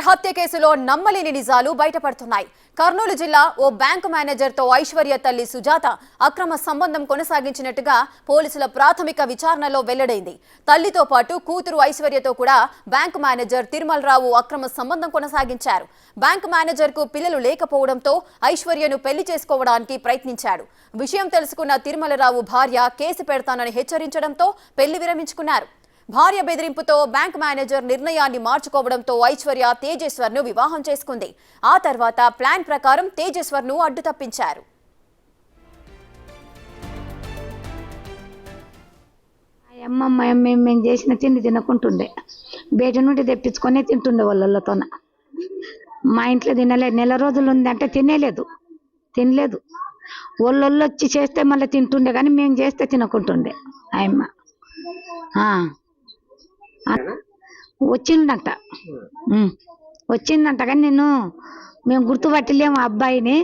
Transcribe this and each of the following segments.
హత్య కేసులో నమ్మలేని నిజాలు బయటపడుతున్నాయి. కర్నూలు జిల్లా ఓ బ్యాంకు మేనేజర్తో ఐశ్వర్య తల్లి సుజాత అక్రమ సంబంధం కొనసాగించినట్టుగా పోలీసుల ప్రాథమిక విచారణలో వెల్లడైంది. తల్లితో పాటు కూతురు ఐశ్వర్యతో కూడా బ్యాంకు మేనేజర్ తిరుమలరావు అక్రమ సంబంధం కొనసాగించారు. బ్యాంకు మేనేజర్కు పిల్లలు లేకపోవడంతో ఐశ్వర్యను పెళ్లి చేసుకోవడానికి ప్రయత్నించాడు. విషయం తెలుసుకున్న తిరుమలరావు భార్య కేసు పెడతానని హెచ్చరించడంతో పెళ్లి విరమించుకున్నారు. భార్య బెదిరింపుతో బ్యాంక్ మేనేజర్ నిర్ణయాన్ని మార్చుకోవడంతో ఐశ్వర్య తేజేశ్వర్ను వివాహం చేసుకుంది. ఆ తర్వాత ప్లాన్ ప్రకారం తేజేశ్వర్ను అడ్డు తప్పించారు. మేము చేసిన తిండి తినకుంటుండే, బయట నుండి తెప్పించుకొని తింటుండే వాళ్ళతో. మా ఇంట్లో తినలేదు, నెల రోజులు ఉంది అంటే తినలేదు. వాళ్ళు వచ్చి చేస్తే మళ్ళీ తింటుండే, కానీ మేము చేస్తే తినకుంటుండే. ఆయమ్మ వచ్చిందంట కానీ మేము గుర్తుపట్టలేము అబ్బాయిని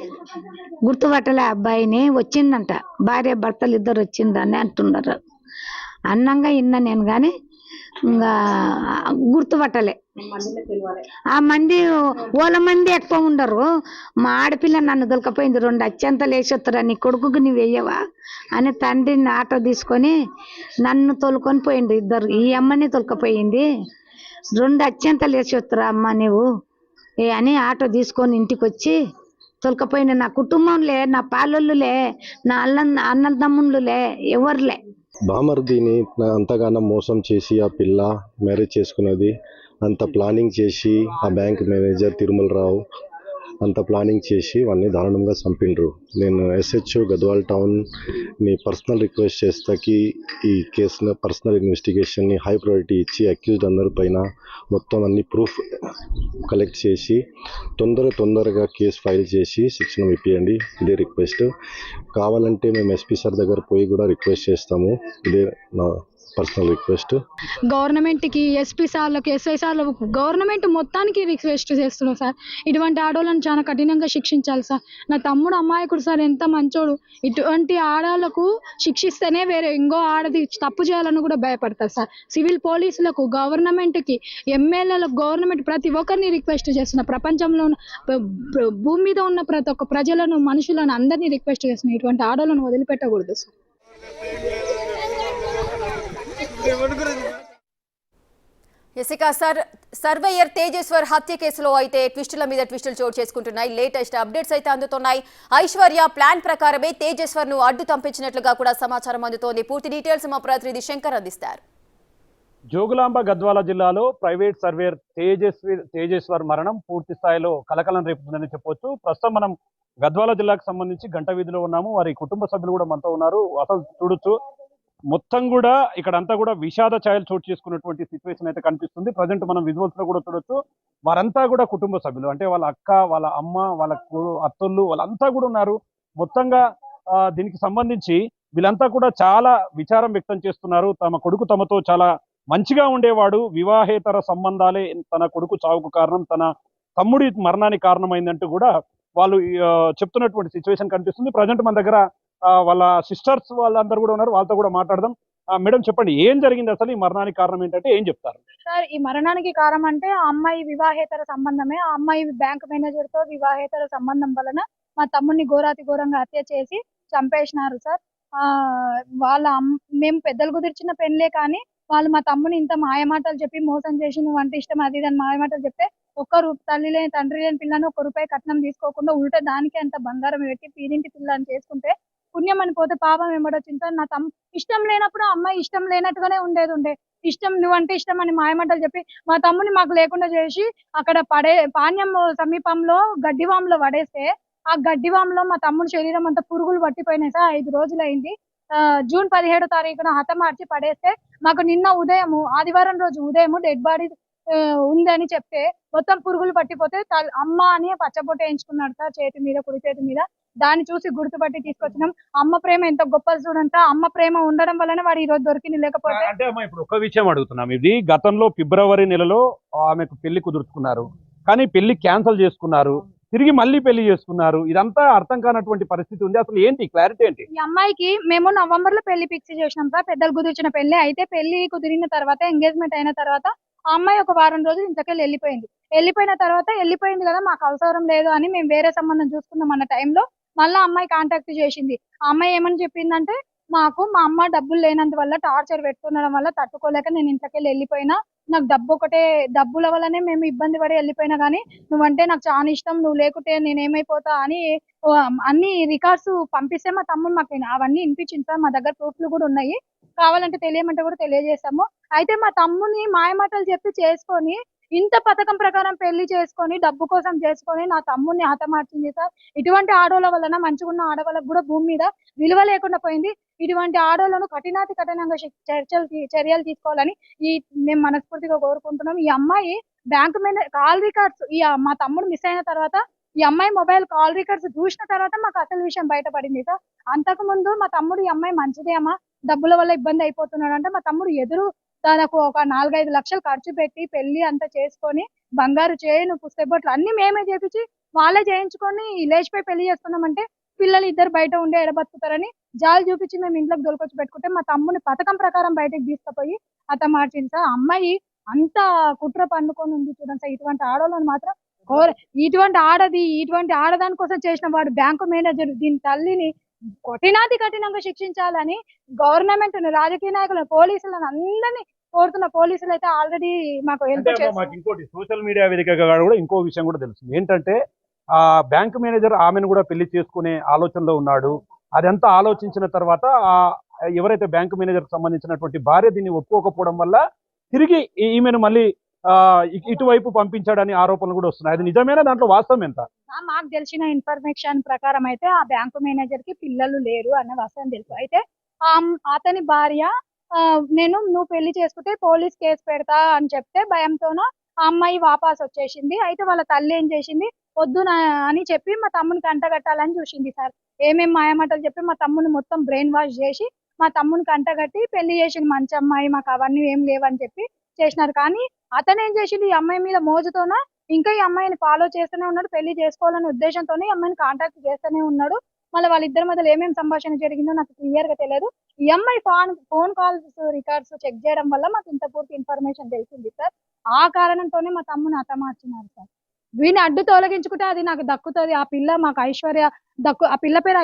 వచ్చిందంట. భార్య భర్తలు ఇద్దరు వచ్చిందని అంటున్నారు. అన్నంగా ఇన్నా నేను, కానీ ఇంకా గుర్తుపట్టలే. ఆ మంది ఓల మంది ఎక్కువ ఉండరు. మా ఆడపిల్ల నన్ను దొలకపోయింది. 2 అత్యంతలు వేసొత్తురా, నీ కొడుకుకు నువ్వు వేయవా అని తండ్రిని ఆటో తీసుకొని నన్ను తోలుకొని పోయిండు. ఇద్దరు ఈ అమ్మని తొలకపోయింది. 2 అత్యంతలు వేసొత్తురా అమ్మ నువ్వు అని ఆటో తీసుకొని ఇంటికి వచ్చి తొలకపోయింది. నా కుటుంబంలే, నా పాలొల్లులే, నా అన్నల తమ్ముళ్ళులే, ఎవరులే. బామర్దిని అంతగానో మోసం చేసి ఆ పిల్ల మ్యారేజ్ చేసుకున్నది. అంత ప్లానింగ్ చేసి ఆ బ్యాంక్ మేనేజర్ తిరుమలరావు అంత ప్లానింగ్ చేసి వాడిని దారుణంగా చంపిండ్రు. నేను ఎస్హెచ్ఓ గద్వాల్ టౌన్ని పర్సనల్ రిక్వెస్ట్ చేస్తాకి ఈ కేసును పర్సనల్ ఇన్వెస్టిగేషన్ని హై ప్రయారిటీ ఇచ్చి అక్యూజ్డ్ అందరి పైన మొత్తం అన్ని ప్రూఫ్ కలెక్ట్ చేసి తొందరగా కేసు ఫైల్ చేసి శిక్షణ ఇప్పియండి. ఇదే రిక్వెస్ట్. కావాలంటే మేము ఎస్పీ సార్ దగ్గర పోయి కూడా రిక్వెస్ట్ చేస్తాము. ఇదే నా పర్సనల్ రిక్వెస్ట్. గవర్నమెంట్ కి, ఎస్పీ సార్లకు, ఎస్ఐ సార్లకు, గవర్నమెంట్ మొత్తానికి రిక్వెస్ట్ చేస్తున్నాం సార్. ఇటువంటి ఆడవాళ్ళని చాలా కఠినంగా శిక్షించాలి సార్. నా తమ్ముడు అమాయకుడు సార్, ఎంత మంచోడు. ఇటువంటి ఆడవాళ్ళకు శిక్షిస్తేనే వేరే ఇంకో ఆడది తప్పు చేయాలని కూడా భయపడతారు సార్. సివిల్ పోలీసులకు, గవర్నమెంట్ కి, ఎమ్మెల్యేలకు, గవర్నమెంట్ ప్రతి ఒక్కరిని రిక్వెస్ట్ చేస్తున్నా. ప్రపంచంలో భూమి మీద ఉన్న ప్రతి ఒక్క ప్రజలను, మనుషులను అందరినీ రిక్వెస్ట్ చేస్తున్నా. ఇటువంటి ఆడవాళ్ళను వదిలిపెట్టకూడదు సార్. ఇక సర్వేయర్ తేజేశ్వర్ హత్య కేసులో అయితే ట్విస్టుల మీద ట్విస్టులు చోటు చేసుకుంటున్నాయి. లేటెస్ట్ అప్డేట్స్ అయితే అందుతున్నాయి. ఐశ్వర్య ప్లాన్ ప్రకారమే తేజేశ్వర్ ను అడ్డు తంపించినట్లుగా కూడా సమాచారం అందుతోంది. పూర్తి డీటెయిల్స్ మా ప్రతినిధి శంకర్ అందిస్తారు. జోగులాంబ గద్వాల జిల్లాలో ప్రైవేట్ సర్వేయర్ తేజేశ్వర్ మరణం పూర్తి స్థాయిలో కలకలం రేపుతుందని చెప్పొచ్చు. ప్రస్తుతం మనం గద్వాల జిల్లాకు సంబంధించి గంట వీధిలో ఉన్నాము. వారి కుటుంబ సభ్యులు కూడా మనతో ఉన్నారు. అసలు చూడొచ్చు, మొత్తం కూడా ఇక్కడ అంతా కూడా విషాద ఛాయలు చోటు చేసుకున్నటువంటి సిచ్యువేషన్ అయితే కనిపిస్తుంది. ప్రజెంట్ మనం విజువల్స్ లో కూడా చూడొచ్చు. వారంతా కూడా కుటుంబ సభ్యులు, అంటే వాళ్ళ అక్క, వాళ్ళ అమ్మ, వాళ్ళ అత్తళ్ళు, వాళ్ళంతా కూడా ఉన్నారు. మొత్తంగా దీనికి సంబంధించి వీళ్ళంతా కూడా చాలా విచారం వ్యక్తం చేస్తున్నారు. తమ కొడుకు తమతో చాలా మంచిగా ఉండేవాడు, వివాహేతర సంబంధాలే తన కొడుకు చావుకు కారణం, తన తమ్ముడి మరణానికి కారణమైందంటూ కూడా వాళ్ళు చెప్తున్నటువంటి సిచ్యువేషన్ కనిపిస్తుంది. ప్రజెంట్ మన దగ్గర వాళ్ళ సిస్టర్స్ వాళ్ళందరూ కూడా ఉన్నారు. వాళ్ళతో కూడా మాట్లాడదాం. మేడం, చెప్పండి, ఏం జరిగింది అసలు? ఈ మరణానికి కారణం ఏంటంటే ఏం చెప్తారు? సార్, ఈ మరణానికి కారణం అంటే ఆ అమ్మాయి వివాహేతర సంబంధమే. ఆ అమ్మాయి బ్యాంక్ మేనేజర్ తో వివాహేతర సంబంధం వలన మా తమ్ముడిని ఘోరంగా హత్య చేసి చంపేసినారు సార్. మేము పెద్దలు కుదిర్చిన పెళ్లే, కానీ వాళ్ళు మా తమ్ముని ఇంత మాయమాటలు చెప్పి మోసం చేసి నువ్వు అంటే ఇష్టం అది అని మాయమాటలు చెప్తే తండ్రి లేని పిల్లని ₹1 కట్నం తీసుకోకుండా ఉల్టా దానికి అంత బంగారం పెట్టి పీరింటి పిల్లని చేసుకుంటే పుణ్యం అని పోతే పాపం ఏమడొచ్చింది. నా ఇష్టం లేనప్పుడు అమ్మాయి ఇష్టం లేనట్టుగానే ఉండేది. ఇష్టం నువ్వంటే ఇష్టం అని మాయమాటలు చెప్పి మా తమ్ముని మాకు లేకుండా చేసి అక్కడ పాణ్యం సమీపంలో గడ్డివాములో పడేస్తే ఆ గడ్డివాములో మా తమ్ముడి శరీరం అంతా పురుగులు పట్టిపోయినాయి సార్. 5 రోజులైంది. జూన్ 17వ తారీఖున హతమార్చి పడేస్తే మాకు నిన్న ఉదయం, ఆదివారం రోజు ఉదయం డెడ్ బాడీ ఉందని చెప్తే మొత్తం పురుగులు పట్టిపోతే అమ్మ అని పచ్చబొట్టు వేయించుకున్నాడు సార్ చేతి మీద, కుడి చేతి మీద. దాన్ని చూసి గుర్తుపట్టి తీసుకొచ్చినాం. అమ్మ ప్రేమ ఎంత గొప్పది చూడంట. అమ్మ ప్రేమ ఉండడం వల్లనే వాడు ఈ రోజు దొరికింది. లేకపోతే అంటే అమ్మా, ఇప్పుడు ఒక విషయం అడుగుతున్నాం. ఇది గతంలో ఫిబ్రవరి నెలలో ఆమెకు పెళ్లి కుదుర్చుకున్నారు, కానీ పెళ్లి క్యాన్సిల్ చేసుకున్నారు. తిరిగి మళ్ళీ పెళ్లి చేసుకున్నారు. ఇదంతా అర్థం కానటువంటి పరిస్థితి ఉంది. అసలు ఏంటి క్లారిటీ ఏంటి? ఈ అమ్మాయికి మేము నవంబర్ లో పెళ్లి ఫిక్స్ చేసినాం సార్. పెద్దలు కుదిర్చిన పెళ్లి అయితే పెళ్లి కుదిరిన తర్వాత, ఎంగేజ్మెంట్ అయిన తర్వాత ఆ అమ్మాయి ఒక వారం రోజులు ఇంతకెళ్ళి వెళ్ళిపోయింది. వెళ్ళిపోయిన తర్వాత వెళ్ళిపోయింది కదా, మాకు అవసరం లేదు అని మేము వేరే సంబంధం చూసుకుందాం అన్న టైంలో మళ్ళీ అమ్మాయి కాంటాక్ట్ చేసింది. ఆ అమ్మాయి ఏమని చెప్పిందంటే, మా అమ్మ డబ్బులు లేనందు వల్ల టార్చర్ పెట్టుకునడం వల్ల తట్టుకోలేక నేను ఇంట్లోకెళ్ళి వెళ్ళిపోయినా. నాకు డబ్బుల వల్లనే మేము ఇబ్బంది పడి వెళ్ళిపోయినా గానీ నువ్వంటే నాకు చాలా ఇష్టం, నువ్వు లేకుంటే నేనేమైపోతా అని అన్ని రికార్డ్స్ పంపిస్తే మా తమ్ముడు మాకు అవన్నీ వినిపించింది సార్. మా దగ్గర ప్రూఫ్లు కూడా ఉన్నాయి, కావాలంటే తెలియమంటే కూడా తెలియజేస్తాము. అయితే మా తమ్ముని మాయమాటలు చెప్పి చేసుకొని ఇంత పథకం ప్రకారం పెళ్లి చేసుకొని డబ్బు కోసం చేసుకొని నా తమ్ముడిని హతమార్చింది సార్. ఇటువంటి ఆడోళ్ళ వలన మంచిగున్న ఆడవాళ్ళకు కూడా భూమి మీద విలువ లేకుండా పోయింది. ఇటువంటి ఆడోళ్లను కఠినంగా చర్యలు తీసుకోవాలని మేము మనస్ఫూర్తిగా కోరుకుంటున్నాం. ఈ అమ్మాయి బ్యాంకు మేనేజర్ కాల్ రికార్డ్స్ మా తమ్ముడు మిస్ అయిన తర్వాత ఈ అమ్మాయి మొబైల్ కాల్ రికార్డ్స్ చూసిన తర్వాత మాకు అసలు విషయం బయటపడింది సార్. అంతకు ముందు మా తమ్ముడు ఈ అమ్మాయి మంచిదేమా, డబ్బుల వల్ల ఇబ్బంది అయిపోతున్నాడు అంటే మా తమ్ముడు ఎదురు తనకు ఒక 4-5 లక్షలు ఖర్చు పెట్టి పెళ్లి అంతా చేసుకొని బంగారు చేయను పుస్తబొట్లు అన్ని మేమే చేపించి వాళ్ళే చేయించుకొని లేచిపోయి పెళ్లి చేసుకున్నామంటే పిల్లలు ఇద్దరు బయట ఉండే ఎడబతుకుతారని జాలి చూపించి మేము ఇంట్లోకి దొరికొచ్చి పెట్టుకుంటే మా తమ్ముని పథకం ప్రకారం బయటకు తీసుకుపోయి మార్చింది సార్. అమ్మాయి అంత కుట్ర పండుకొని ఉంది చూడండి సార్. ఇటువంటి ఆడవాళ్ళని మాత్రం ఇటువంటి ఆడదాని కోసం చేసిన వాడు బ్యాంకు మేనేజర్ దీని తల్లిని కఠినంగా శిక్షించాలని గవర్నమెంట్ రాజకీయ నాయకులను పోలీసులను అందరినీ కోరుతున్న. పోలీసులు అయితే ఆల్రెడీ మాకు హెల్ప్ చేస్తారు. మాకు ఇంకోటి సోషల్ మీడియా వేదికగా కూడా ఇంకో విషయం కూడా తెలుస్తుంది ఏంటంటే, ఆ బ్యాంక్ మేనేజర్ ఆమెను కూడా పెళ్లి చేసుకునే ఆలోచనలో ఉన్నాడు. అదంతా ఆలోచించిన తర్వాత ఎవరైతే బ్యాంక్ మేనేజర్ సంబంధించినటువంటి భార్య దీన్ని ఒప్పుకోకపోవడం వల్ల తిరిగి ఈమెను మళ్ళీ ఇటువైపు పంపించాడని ఆరోపణలు కూడా వస్తున్నాయి. అది నిజమేనా, దాంట్లో వాస్తవం ఎంత? మాకు తెలిసిన ఇన్ఫర్మేషన్ ప్రకారం అయితే ఆ బ్యాంకు మేనేజర్ కి పిల్లలు లేరు అన్న వాస్తవం తెలుసు. అయితే అతని భార్య నువ్వు పెళ్లి చేసుకుంటే పోలీస్ కేసు పెడతా అని చెప్తే భయంతోన ఆ అమ్మాయి వాపస్ వచ్చేసింది. అయితే వాళ్ళ తల్లి ఏం చేసింది, వద్దు అని చెప్పి మా తమ్ముని కంటగట్టాలని చూసింది సార్. ఏమేం మాయమాటలు చెప్పి మా తమ్ముని మొత్తం బ్రెయిన్ వాష్ చేసి మా తమ్ముని కంటగట్టి పెళ్లి చేసింది. మంచి అమ్మాయి, మాకు అవన్నీ ఏం లేవని చెప్పి చేసినారు. కానీ అతను ఏం చేసిండు, ఈ అమ్మాయి మీద మోజుతోన ఇంకా ఈ అమ్మాయిని ఫాలో చేస్తూనే ఉన్నాడు. పెళ్లి చేసుకోవాలనే ఉద్దేశంతోనే ఈ అమ్మాయిని కాంటాక్ట్ చేస్తూనే ఉన్నాడు. మళ్ళీ వాళ్ళిద్దరి మధ్యలో ఏమేమి సంభాషణ జరిగిందో నాకు క్లియర్ గా తెలియదు. ఈ అమ్మాయి ఫోన్ కాల్స్ రికార్డ్స్ చెక్ చేయడం వల్ల మాకు ఇంత పూర్తి ఇన్ఫర్మేషన్ తెలిసింది సార్. ఆ కారణంతోనే మా తమ్ముని హతమార్చినారు సార్. వీని అడ్డు తొలగించుకుంటే అది నాకు దక్కుతుంది, ఆ పిల్ల మాకు ఆ పిల్ల పేరు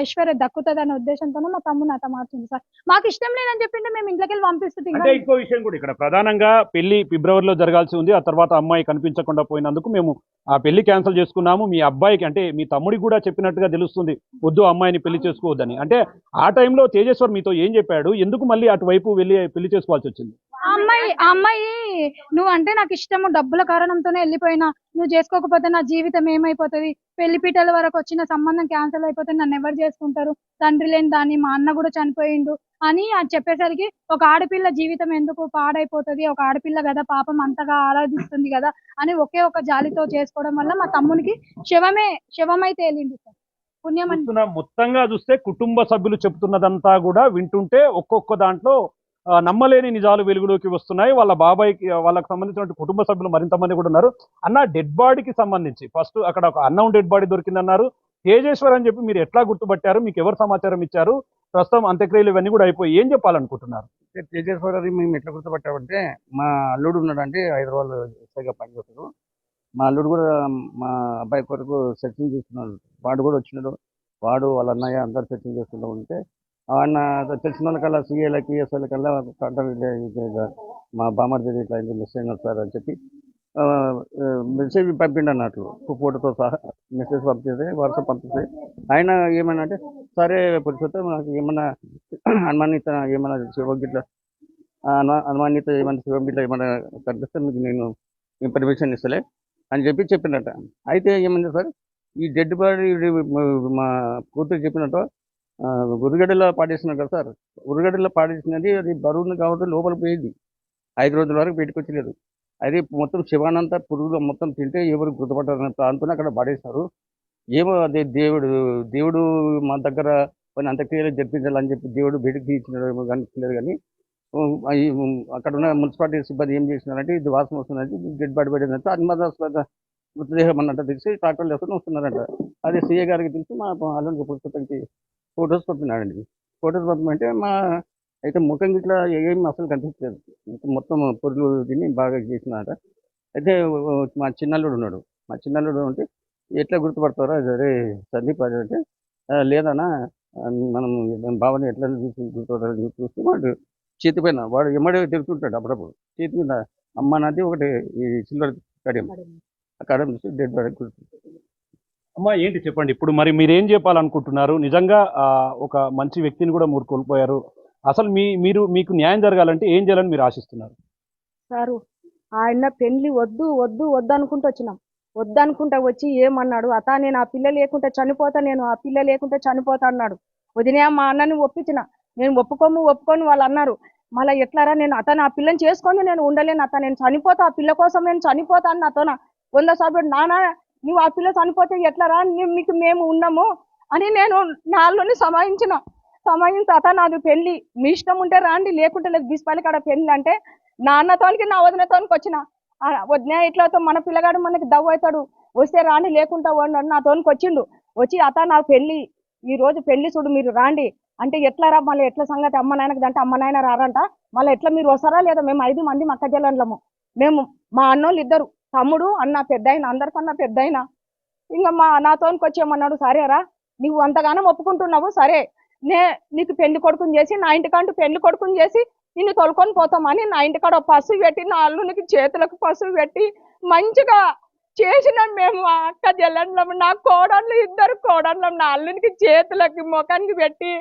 ఐశ్వర్య దక్కుతుంది అనే ఉద్దేశంతోనే మా తమ్ముని హతమార్చింది సార్. మాకు ఇష్టం లేదని చెప్పింటే మేము ఇంట్లోకి వెళ్ళి పంపిస్తుంది. అంటే ఇంకో విషయం కూడా ఇక్కడ ప్రధానంగా పెళ్లి ఫిబ్రవరిలో జరగాల్సి ఉంది. ఆ తర్వాత అమ్మాయి కనిపించకుండా పోయినందుకు మేము ఆ పెళ్లి క్యాన్సిల్ చేసుకున్నాము. మీ అబ్బాయికి అంటే మీ తమ్ముడికి కూడా చెప్పినట్టుగా తెలుస్తుంది, వద్దు అమ్మాయిని పెళ్లి చేసుకోవద్దని. అంటే ఆ టైంలో తేజేశ్వర్ మీతో ఏం చెప్పాడు, ఎందుకు మళ్ళీ అటువైపు వెళ్ళి పెళ్లి చేసుకోవాల్సి వచ్చింది? అమ్మాయి నువ్వు అంటే నాకు ఇష్టము, డబ్బుల కారణంతోనే వెళ్ళిపోయినా, నువ్వు చేసుకోకపోతే నా జీవితం ఏమైపోతుంది, పెళ్లి పీటల వరకు వచ్చిన సంబంధం క్యాన్సిల్ అయిపోతుంది, నన్ను ఎవరు చేసుకుంటారు, తండ్రి లేని దాన్ని, మా అన్న కూడా చనిపోయిండు అని అది చెప్పేసరికి ఒక ఆడపిల్ల జీవితం ఎందుకు పాడైపోతుంది, ఒక ఆడపిల్ల కదా పాపం అంతగా ఆరాధిస్తుంది కదా అని ఒకే ఒక జాలితో చేసుకోవడం వల్ల మా తమ్మునికి శవమై తేలింది సార్. పుణ్యం మొత్తంగా చూస్తే కుటుంబ సభ్యులు చెప్తున్నదంతా కూడా వింటుంటే ఒక్కొక్క దాంట్లో నమ్మలేని నిజాలు వెలుగులోకి వస్తున్నాయి. వాళ్ళ బాబాయ్కి వాళ్ళకి సంబంధించిన కుటుంబ సభ్యులు మరింత మంది కూడా ఉన్నారు. అన్న డెడ్ బాడీకి సంబంధించి ఫస్ట్ అక్కడ ఒక అన్నౌన్ డెడ్ బాడీ దొరికిందన్నారు. తేజేశ్వర్ అని చెప్పి మీరు ఎట్లా గుర్తుపట్టారు, మీకు ఎవరు సమాచారం ఇచ్చారు, ప్రస్తుతం అంత్యక్రియలు ఇవన్నీ కూడా అయిపోయి ఏం చెప్పాలనుకుంటున్నారు? తేజేశ్వర్ అది మేము ఎట్లా గుర్తుపట్టామంటే, మా అల్లుడు ఉన్నాడంటే హైదరాబాద్ ఎస్ఐగా పనిచేస్తాడు. మా అల్లుడు కూడా మా అబ్బాయి కొరకు సెర్చింగ్ చేస్తున్నాడు. వాడు కూడా వచ్చినాడు, వాడు వాళ్ళ అన్నయ్య అందరు సెర్చింగ్ చేస్తూ ఉంటే ఆయన తెలిసిన వాళ్ళకల్లా సీఏలకి ఎస్ఐలకల్లా మా బామర్ది ఇట్లా మిస్ అయినారు సార్ అని చెప్పి మెసేజ్ పంపిండు అన్నట్లు, ఫోటోతో సహా మెసేజ్ పంపిస్తే వాట్సాప్ పంపిస్తే ఆయన ఏమన్నా అంటే సరే పురుషోత్తం నాకు ఏమన్నా అనుమానిత ఏమన్నా శివం గిట్ల అనుమానిత ఏమన్నా శివం గిట్ల ఏమన్నా కనిపిస్తే మీకు నేను ఇన్ఫర్మేషన్ ఇస్తలే అని చెప్పి చెప్పినట్ట. అయితే ఏమైంది సార్, ఈ డెడ్ బాడీ మా కూతురు చెప్పినట్టు ఉరుగడ్డలో పాడేసినారు కదా సార్. ఉరుగడ్డలో పాడేసినది అది బరువును కాబట్టి లోపల పోయింది, 5 రోజుల వరకు పెట్టుకొచ్చలేదు. అది మొత్తం శివానంతా పురుగులు మొత్తం తింటే ఎవరు గుర్తుపట్టారన్న ప్రాంతం అక్కడ పడేస్తారు. ఏమో అదే దేవుడు మా దగ్గర కొన్ని అంత్యక్రియలు జరిపించాలని చెప్పి దేవుడు బయటకు తీయించినాడు కనిపించలేదు. కానీ అక్కడ ఉన్న మున్సిపాలిటీ సిబ్బంది ఏం చేసినారంటే ఇది వాసన వస్తుందంటే డెడ్ బాడీ పడిందంటే అనుమానాస్పద మృతదేహం అన్నట్టు తెలిసి ట్రాక్టర్లు వేసుకొని వస్తున్నారంట. అది సీఏ గారికి తెలిసి మా అల్లుడికి పుస్తకానికి ఫొటోస్ పంపినాడండి. ఫొటోస్ పంపమంటే మా అయితే ముఖం ఇట్లా ఏం అసలు కనిపించలేదు. మొత్తం పురుగులు తిని బాగా చేసినాట. అయితే మా చిన్నల్లుడు ఉన్నాడు. మా చిన్నల్లుడు ఉంటే ఎట్లా గుర్తుపడతారా అరే సందీప్ అని అంటే లేదన్నా మనం బావని ఎట్లా చూసి గుర్తుపడతారని చూస్తే వాడు చేతి పైన వాడు ఎమ్మడే తిరుగుతుంటాడు అప్పుడప్పుడు చేతి మీద అమ్మ నాది ఒకటి ఈ సిల్వర్ కడియం ఆ కడియం చూసి డెడ్ బాడీ గుర్తు. అమ్మా ఏంటి చెప్పండి, ఇప్పుడు మరి మీరేం చెప్పాలనుకుంటున్నారు? నిజంగా ఒక మంచి వ్యక్తిని కూడా మీరు కోల్పోయారు. అసలు మీకు న్యాయం జరగాలంటే ఏం చేయాలని మీరు ఆశిస్తున్నారు? సారు ఆయన పెళ్లి వద్దు వద్దు వద్దు అనుకుంటూ వచ్చినాం. వద్దనుకుంటా వచ్చి ఏమన్నాడు, నేను ఆ పిల్ల లేకుంటే చనిపోతా, నేను ఆ పిల్ల లేకుంటే చనిపోతా అన్నాడు. వదినే మా అన్నని ఒప్పించిన, నేను ఒప్పుకొని వాళ్ళు అన్నారు. మళ్ళీ ఎట్లారా నేను అతను ఆ పిల్లని చేసుకొని నేను ఉండలేను నేను చనిపోతా, ఆ పిల్ల కోసం నేను చనిపోతా అని నాతో 100 సార్లు నానా నువ్వు ఆ పిల్ల చనిపోతే ఎట్లారా మీకు మేము ఉన్నాము అని నేను నాలోని సమాయించి నాది పెళ్లి మీ ఇష్టం ఉంటే రాండి లేకుంటే లేదు బీస్పాలి కాడ పెళ్లి అంటే నా అన్నతోనికి నా వదినతోనికి వచ్చిన వదిన ఇట్లా మన పిల్లగాడు మనకి దవ్వ అవుతాడు వస్తే రాండి లేకుంటా వండు నాతోనికి వచ్చిండు. వచ్చి నాకు పెళ్లి ఈ రోజు పెళ్లి చూడు మీరు రాండి అంటే ఎట్లా రా మళ్ళీ ఎట్లా సంగతి అమ్మ నాయనకి అంటే అమ్మ నాయన రారంట మళ్ళీ ఎట్లా మీరు వస్తారా లేదా మేము 5 మంది మక్క జల్లము మేము మా అన్నోళ్ళు 2 తమ్ముడు అన్న పెద్దయిన అందరికన్నా పెద్దయిన ఇంకా నాతోనికి వచ్చేయమన్నాడు. సరేరా నువ్వు అంతగానో ఒప్పుకుంటున్నావు సరే నీకు పెళ్లి కొడుకుని చేసి నా ఇంటికంటూ పెళ్లి కొడుకుని చేసి నిన్ను తొలుకొని పోతామని నా ఇంటికాడ పసుపు పెట్టి నా అల్లునికి చేతులకు పసుపు పెట్టి మంచిగా చేసినాం మేము అక్క జల్లంలో నా కోడళ్ళు 2 కోడళ్ళం నా అల్లునికి చేతులకి ముఖానికి పెట్టి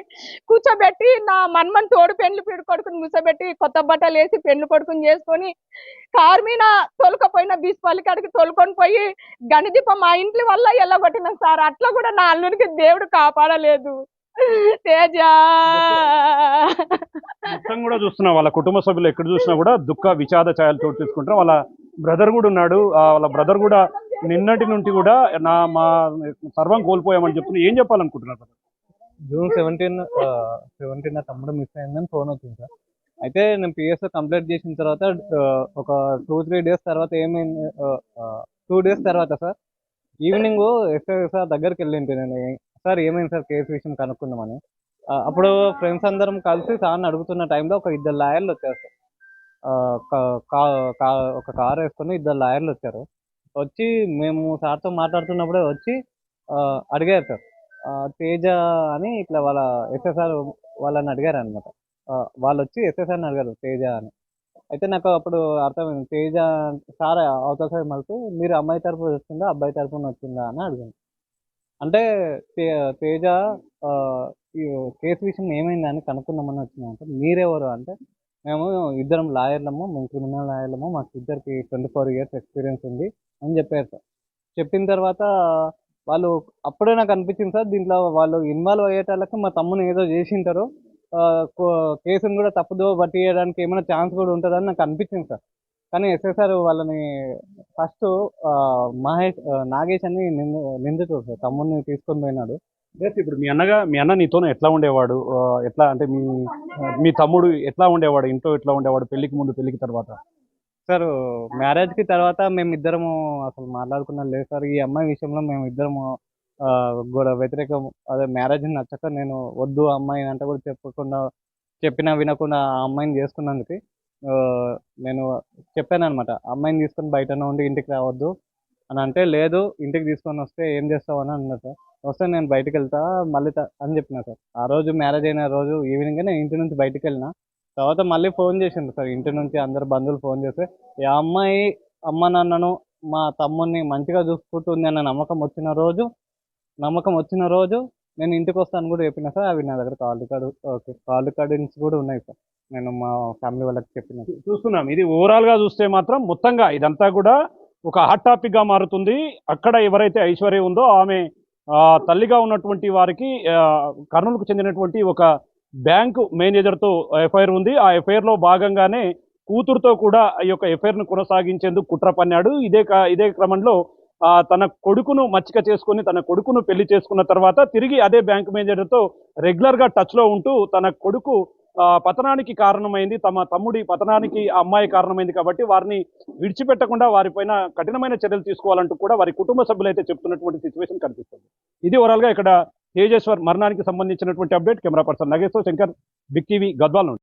కూర్చోబెట్టి నా మన్మని తోడు పెళ్లి కొడుకుని కూర్చోబెట్టి కొత్త బట్టలు వేసి పెళ్లి కొడుకుని చేసుకొని కారు మీద తొలకపోయిన బీస్పల్లి కాడికి తొలుకొని పోయి గణదీపం మా ఇంటి వల్ల ఎల్లగొట్టినాం సార్. అట్లా కూడా నా అల్లునికి దేవుడు కాపాడలేదు. తేజ మొత్తం కూడా చూస్తున్నా వాళ్ళ కుటుంబ సభ్యులు ఎక్కడ చూసినా కూడా దుఃఖ విషాద ఛాయలు చోటు తీసుకుంటారు. వాళ్ళ బ్రదర్ కూడా ఉన్నాడు. వాళ్ళ బ్రదర్ కూడా నిన్నటి నుండి కూడా మా సర్వం కోల్పోయామని చెప్తున్నా. ఏం చెప్పాలనుకుంటున్నారు? జూన్ 17 నా తమ్ముడు మిస్ అయిందని ఫోన్ వచ్చింది సార్. అయితే నేను పిఎస్ఓ కంప్లీట్ చేసిన తర్వాత ఒక 2-3 డేస్ తర్వాత ఏమైంది, 2 డేస్ తర్వాత సార్ ఈవినింగ్ ఎస్ఐ సార్ దగ్గరికి వెళ్ళింటి నేను. సార్ ఏమైంది సార్ కేసు విషయం కనుక్కుందామని. అప్పుడు ఫ్రెండ్స్ అందరం కలిసి సార్ని అడుగుతున్న టైంలో ఒక 2 లాయర్లు వచ్చారు సార్. ఒక కార్ వేసుకొని 2 లాయర్లు వచ్చారు. వచ్చి మేము సార్తో మాట్లాడుతున్నప్పుడే వచ్చి అడిగారు సార్. తేజ అని ఇట్లా వాళ్ళ ఎస్ఎస్ఆర్ వాళ్ళని అడిగారు అనమాట. వాళ్ళు వచ్చి ఎస్ఎస్ఆర్ని అడిగారు తేజ అని. అయితే నాకు అప్పుడు అర్థమైంది తేజ సార్ అవతల సైడ్ మళ్ళీ మీరు అమ్మాయి తరపున వచ్చిందా అబ్బాయి తరపున వచ్చిందా అని అడిగాను. అంటే తేజ కేసు విషయం ఏమైందని కనుక్కుందామని వచ్చినాక మీరెవరు అంటే మేము 2 లాయర్లము, మేము క్రిమినల్ లాయర్లము, మాకు 2కి 24 years ఎక్స్పీరియన్స్ ఉంది అని చెప్పారు సార్. చెప్పిన తర్వాత వాళ్ళు అప్పుడే నాకు అనిపించింది సార్ దీంట్లో వాళ్ళు ఇన్వాల్వ్ అయ్యేటాళ్ళకి మా తమ్ముని ఏదో చేసింటారు, కేసును కూడా తప్పుదో పట్టియడానికి ఏమైనా ఛాన్స్ కూడా ఉంటుందని నాకు అనిపించింది సార్. కానీ ఎస్ఐసార్ వాళ్ళని ఫస్ట్ నాగేష్ అని నిందితుడు సార్ తమ్ముడిని తీసుకొని పోయినాడు. ఇప్పుడు మీ అన్న నీతో ఎట్లా ఉండేవాడు? ఎట్లా అంటే మీ తమ్ముడు ఎట్లా ఉండేవాడు? ఇంట్లో ఎట్లా ఉండేవాడు? పెళ్లికి ముందు పెళ్లికి తర్వాత? సార్ మ్యారేజ్కి తర్వాత మేమిద్దరము అసలు మాట్లాడుకున్నది లేదు సార్. ఈ అమ్మాయి విషయంలో మేమిద్దరము వ్యతిరేకం, అదే మ్యారేజ్ నచ్చక నేను వద్దు అమ్మాయి అంటే కూడా చెప్పినా వినకుండా ఆ అమ్మాయిని చేసుకున్నందుకు నేను చెప్పాను అనమాట. అమ్మాయిని తీసుకొని బయటనే ఉండి ఇంటికి రావద్దు అని అంటే లేదు ఇంటికి తీసుకొని వస్తే ఏం చేస్తావు అని అన్నారు సార్. వస్తే నేను బయటకు వెళ్తా మళ్ళీ అని చెప్పిన సార్. ఆ రోజు మ్యారేజ్ అయిన రోజు ఈవినింగ్ నేను ఇంటి నుంచి బయటకు వెళ్ళిన తర్వాత మళ్ళీ ఫోన్ చేసిండు సార్. ఇంటి నుంచి అందరు బంధువులు ఫోన్ చేస్తే ఈ అమ్మాయి అమ్మ నాన్నను మా తమ్ముడిని మంచిగా చూసుకుంటుంది అన్న నమ్మకం వచ్చిన రోజు నేను ఇంటికి వస్తాను కూడా చెప్పిన సార్. అవి నా దగ్గర కాల్ రికార్డింగ్స్ కూడా ఉన్నాయి సార్. నేను మా ఫ్యామిలీ వాళ్ళకి చెప్పిన. చూస్తున్నాం ఇది ఓవరాల్ గా చూస్తే మాత్రం మొత్తంగా ఇదంతా కూడా ఒక హాట్ టాపిక్ గా మారుతుంది. అక్కడ ఎవరైతే ఐశ్వర్య ఉందో ఆమె తల్లిగా ఉన్నటువంటి వారికి కర్నూలుకు చెందినటువంటి ఒక బ్యాంకు మేనేజర్తో ఎఫ్ఐఆర్ ఉంది. ఆ ఎఫ్ఐఆర్ లో భాగంగానే కూతురుతో కూడా ఈ యొక్క ఎఫ్ఐఆర్ ను కొనసాగించేందుకు కుట్ర పన్నాడు. ఇదే క్రమంలో తన కొడుకును మచ్చిక చేసుకుని తన కొడుకును పెళ్లి చేసుకున్న తర్వాత తిరిగి అదే బ్యాంక్ మేనేజర్తో రెగ్యులర్ గా టచ్ లో ఉంటూ తన కొడుకు పతనానికి కారణమైంది, తమ తమ్ముడి పతనానికి అమ్మాయి కారణమైంది కాబట్టి వారిని విడిచిపెట్టకుండా వారిపైన కఠినమైన చర్యలు తీసుకోవాలంటూ కూడా వారి కుటుంబ సభ్యులు అయితే చెప్తున్నటువంటి సిచ్యువేషన్ కనిపిస్తుంది. ఇది ఓవరాల్ గా ఇక్కడ తేజేశ్వర్ మరణానికి సంబంధించినటువంటి update. Camera person Nageshwar Shankar, big TV, Gadwal నుండి.